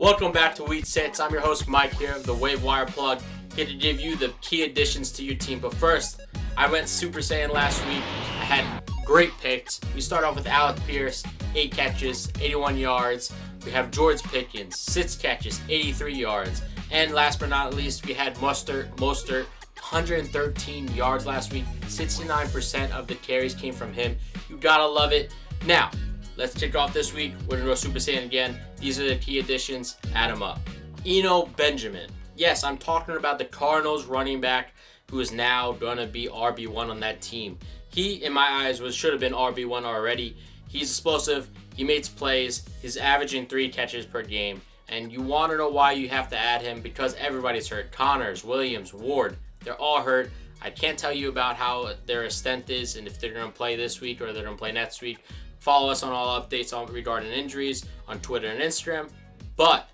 Welcome back to Week 6. I'm your host Mike here of the Wave Wire Plug, here to give you the key additions to your team. But first, I went Super Saiyan last week. I had great picks. We start off with Alec Pierce, 8 catches, 81 yards. We have George Pickens, 6 catches, 83 yards. And last but not least, we had Mostert, 113 yards last week. 69% of the carries came from him. You gotta love it. Now, let's kick off this week. We're going to go Super Saiyan again. These are the key additions. Add them up. Eno Benjamin. Yes, I'm talking about the Cardinals running back who is now going to be RB1 on that team. He, in my eyes, should have been RB1 already. He's explosive. He makes plays. He's averaging 3 catches per game. And you want to know why you have to add him? Because everybody's hurt. Connors, Williams, Ward, they're all hurt. I can't tell you about how their extent is and if they're going to play this week or they're going to play next week. Follow us on all updates regarding injuries on Twitter and Instagram. But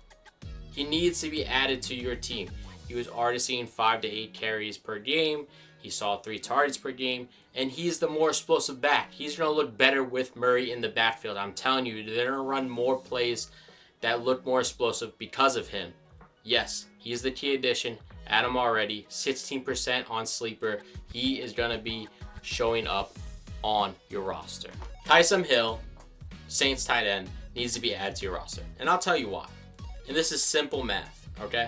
he needs to be added to your team. He was already seeing 5 to 8 carries per game. He saw 3 targets per game. And he's the more explosive back. He's going to look better with Murray in the backfield. I'm telling you, they're going to run more plays that look more explosive because of him. Yes, he's the key addition. Add him already. 16% on Sleeper. He is going to be showing up on your roster. Tyson Hill, Saints tight end, needs to be added to your roster. And I'll tell you why. And this is simple math, okay?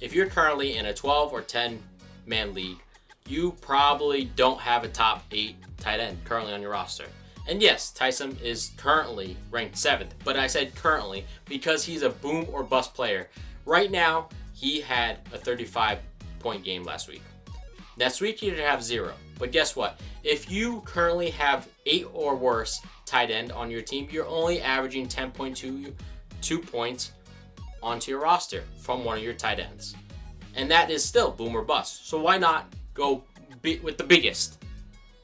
If you're currently in a 12 or 10 man league, you probably don't have a top 8 tight end currently on your roster. And yes, Tyson is currently ranked 7th, but I said currently because he's a boom or bust player. Right now, he had a 35-point game last week. Next week, he'd have 0. But guess what? If you currently have 8 or worse tight end on your team, you're only averaging 10.2 points onto your roster from one of your tight ends. And that is still boom or bust. So why not go with the biggest,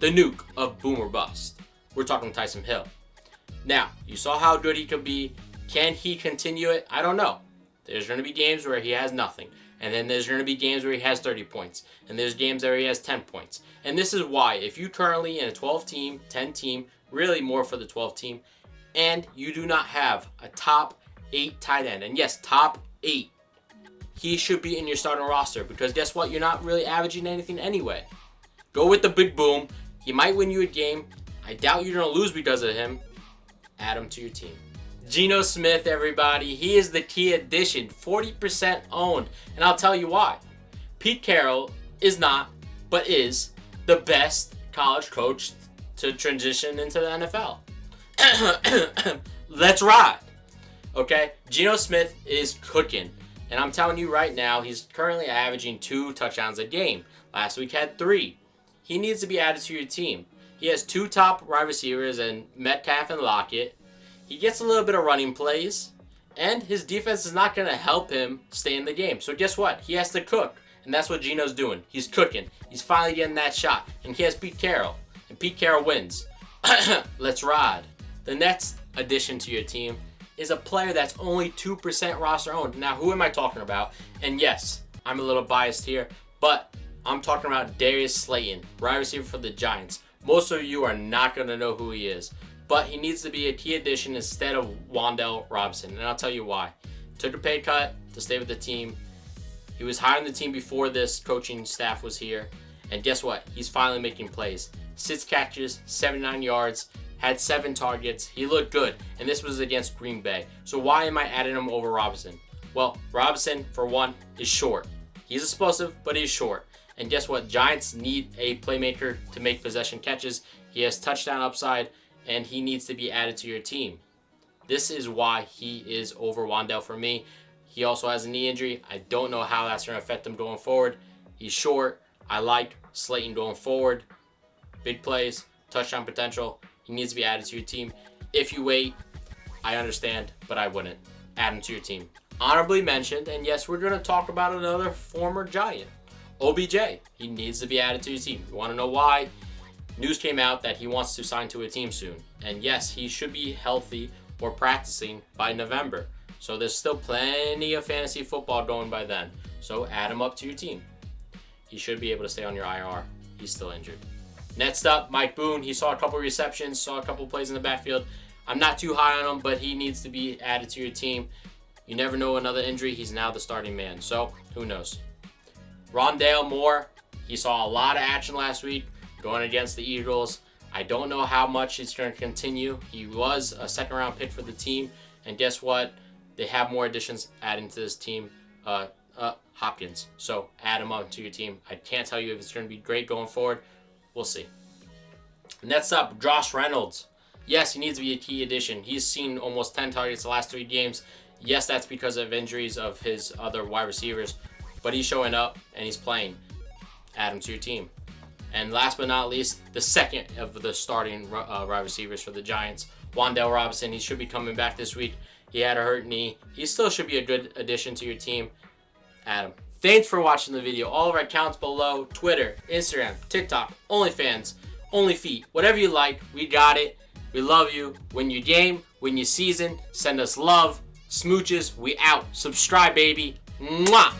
the nuke of boom or bust? We're talking Tyson Hill. Now, you saw how good he could be. Can he continue it? I don't know. There's going to be games where he has nothing. And then there's going to be games where he has 30 points. And there's games where he has 10 points. And this is why, if you currently in a 12-team, 10-team, really more for the 12-team, and you do not have a top 8 tight end, and yes, top 8, he should be in your starting roster. Because guess what? You're not really averaging anything anyway. Go with the big boom. He might win you a game. I doubt you're going to lose because of him. Add him to your team. Geno Smith, everybody. He is the key addition. 40% owned. And I'll tell you why. Pete Carroll is not, but is, the best college coach to transition into the NFL. Let's ride. Okay? Geno Smith is cooking. And I'm telling you right now, he's currently averaging 2 touchdowns a game. Last week had 3. He needs to be added to your team. He has 2 top wide receivers in Metcalf and Lockett. He gets a little bit of running plays, and his defense is not going to help him stay in the game. So guess what? He has to cook, and that's what Geno's doing. He's cooking. He's finally getting that shot, and he has Pete Carroll, and Pete Carroll wins. Let's ride. The next addition to your team is a player that's only 2% roster owned. Now, who am I talking about? And yes, I'm a little biased here, but I'm talking about Darius Slayton, wide receiver for the Giants. Most of you are not going to know who he is. But he needs to be a key addition instead of Wan'dale Robinson. And I'll tell you why. Took a pay cut to stay with the team. He was high on the team before this coaching staff was here. And guess what? He's finally making plays. 6 catches, 79 yards, had 7 targets. He looked good. And this was against Green Bay. So why am I adding him over Robinson? Well, Robinson, for one, is short. He's explosive, but he's short. And guess what? Giants need a playmaker to make possession catches. He has touchdown upside. And he needs to be added to your team. This is why he is over Wan'dale for me. He also has a knee injury. I don't know how that's going to affect him going forward. He's short. I like Slayton going forward. Big plays, touchdown potential. He needs to be added to your team. If you wait, I understand, but I wouldn't. Add him to your team. Honorably mentioned, and yes, we're going to talk about another former Giant. OBJ. He needs to be added to your team. You want to know why? News came out that he wants to sign to a team soon. And yes, he should be healthy or practicing by November. So there's still plenty of fantasy football going by then. So add him up to your team. He should be able to stay on your IR. He's still injured. Next up, Mike Boone. He saw a couple receptions, saw a couple plays in the backfield. I'm not too high on him, but he needs to be added to your team. You never know another injury. He's now the starting man. So, who knows? Rondale Moore, he saw a lot of action last week going against the Eagles. I don't know how much he's going to continue. He was a second-round pick for the team. And guess what? They have more additions adding to this team. Hopkins. So add him up to your team. I can't tell you if it's going to be great going forward. We'll see. Next up, Josh Reynolds. Yes, he needs to be a key addition. He's seen almost 10 targets the last 3 games. Yes, that's because of injuries of his other wide receivers. But he's showing up and he's playing. Add him to your team. And last but not least, the second of the starting wide receivers for the Giants, Wan'Dale Robinson. He should be coming back this week. He had a hurt knee. He still should be a good addition to your team. Adam. Thanks for watching the video. All of our accounts below: Twitter, Instagram, TikTok, OnlyFans, OnlyFeet, whatever you like. We got it. We love you. Win your game, win your season. Send us love, smooches. We out. Subscribe, baby. Mwah.